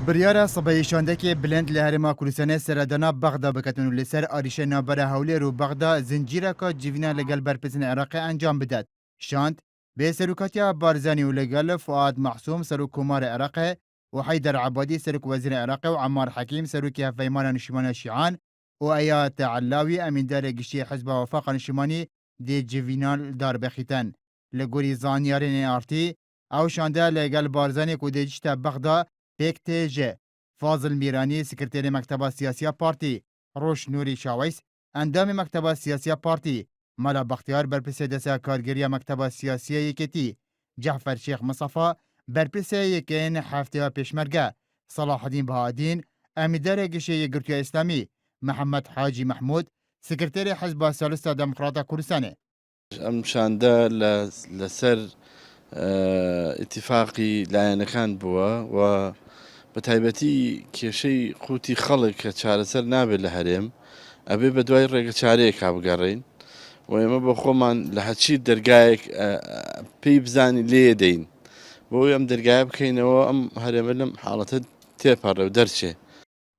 بریارە سەبەیشاندەکێ بلند لە هەرێما کوردستانê seredana Bexda biketin û li ser arîşe navbera Hewlêr û Bexda zincîreka civînan legel berpirsên Iraqê encam bidet. Şand, bê seroketiya Barzanî û legel Fuad Mehsûm Serokkomarê Iraqê û Heyder Ebadî Serokwezîrê Iraqê û Emmar Hekîm Serokê Hevpeymana Niştimaniya Şîan û Eyad Ellawî emîndarê giştî Hizba Wefaqa Niştimanî dê civînan darbexîtin. Li gorî zanyarên êartî, ew şande legel Barzanî ku dê cîşta Bexda pêk tê ji Fazil Mîranî Sekreterê Mekteba Siyasiya Partî, Roş Nûrî Şaweys endamê Mekteba Siyasiya Partî, Mela Bextiyar berpirsê Desteka Kargeriya Mekteba Siyasiya Yekîtî, Cefer Şêx Misafa berpirsê yekên Hefteya Pêşmerge, Salahdîn Bahadîn emîndarê giştî Yekgirtiya İslamî, Mihemed Hacî Mehmûd Sekreterê Hizba Salista Demokrata Kurdistanê. ئەم شاندا لەسەر ئیتیفاقی لایەنەکان بووە و بە تایبەتی کێشەی قوتی خەڵک کە چارەسەر نابێت لە هەرێم ئەبێ بە دوای ڕێگە چارەیەک بگەڕین و ئێمە بە خۆمان لە هەچی دەرگایەک پێی بزانی لێ دەین بۆی ئەم دەرگایە بکەینەوە ئەم هەرێمە لەم حاڵەتە تێپەڕێ و دەرچێ.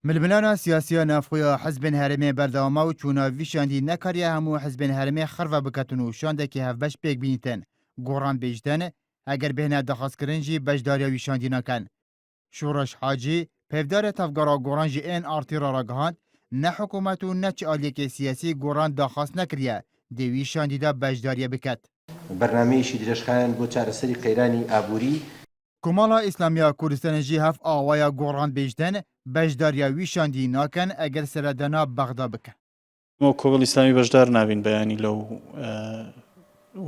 ململانە سیاسیە نافخۆیە حزبên herêmê berdewama û çûna vî şandî nekariye hemû hizbên herêmê xirve biketin û şandekî hevbeş pêk bînîtin. Goran bêjtin, eger bêhne dexwazkirin jî bejdariya wî şandî nakin. Şoreş Hacî, pevdarê tevgera Goran jî ên artîra ragihand, ne hikûmet û ne çi aliyekê siyasî Goran daxwaz nekiriye, dê wî şandî de bejdariye biket. بەرنامەیەکی درێژخایەن بۆ چارەسەری قەیرانی ئابووری Komala İslamiya Kurdistanê jî hev awaya Goran bêjtin, bejdariya wî şandî nakin eger seredana Bexda bike. کۆگەڵ ئیسلامی بەشدار نابین بەیانی لەو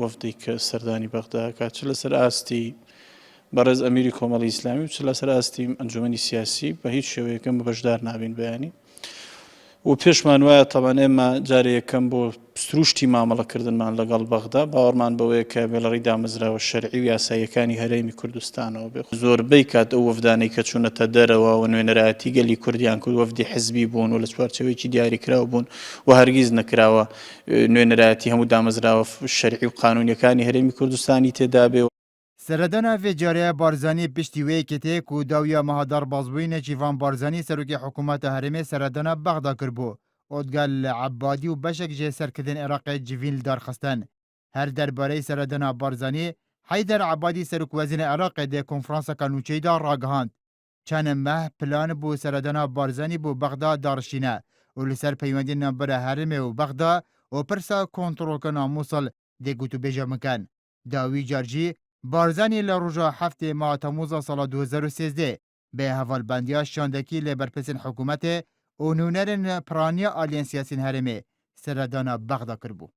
وەفدی کە سەردانی بەغداکات چ لەسەر ئاستی بەڕێز ئەمیری کۆمەڵی ئیسلامی و چ لەسەر ئاستی ئەنجومەنی سیاسی بە هیچ شێوەیەکەم بەشدار نابین بەیانی و پێشمان وایە تەبان ئێمە جارێ یەکەم بۆ سروشتی مامەڵەکردنمان لەگەڵ بەغدا باوەڕمان بەوەیە کە بێڵەڕی دامەزراوە شەرعی و یاساییەکانی هەرێمی کوردستانەوە بێ زۆربەی کات ئەو وەفدانەی کە چوونەتە دەرەوە و نوێنەرایەتی گەلی کوردیان کرد وەفدی حزبی بوون و لە چوارچەوەیەکی دیاریکراوە بوون و هەرگیز نەکراوە نوێنەرایەتی هەموو دامەزراوە شەرعی و قانونیەکانی هەرێمی کوردستانی تێدا بێ. Seredana vê cariya Barzanî piştî wê ketê ku dawiya mehadar bazbûyînê Cîvan Barzanî serokê hikûmeta herêmê seredana Bexda kirbû. Odgel Ebadî û beşek ji serkirdên Iraqê civîn li darxistin. Her derbareyê seredana Barzanî, Heyder Ebadî Serokwezîrê Iraqê dê konferanseka nûçeyî da ragihand. Çend meh plan bû seredana Barzanî bû Bexda darşîne û li ser peywendiyên navbera herêmê û Bexda û pirsa kontrolkirina Mosul dê gotûbêje mikin. Dawî car jî Barzanî li roja heftê ma Temûza sala 2013 bê hevalbendiya şandekî lê berpirsên hikûmetê û nûnerên piraniya aliyên siyasîn herêmê seredana Bexda kirbû.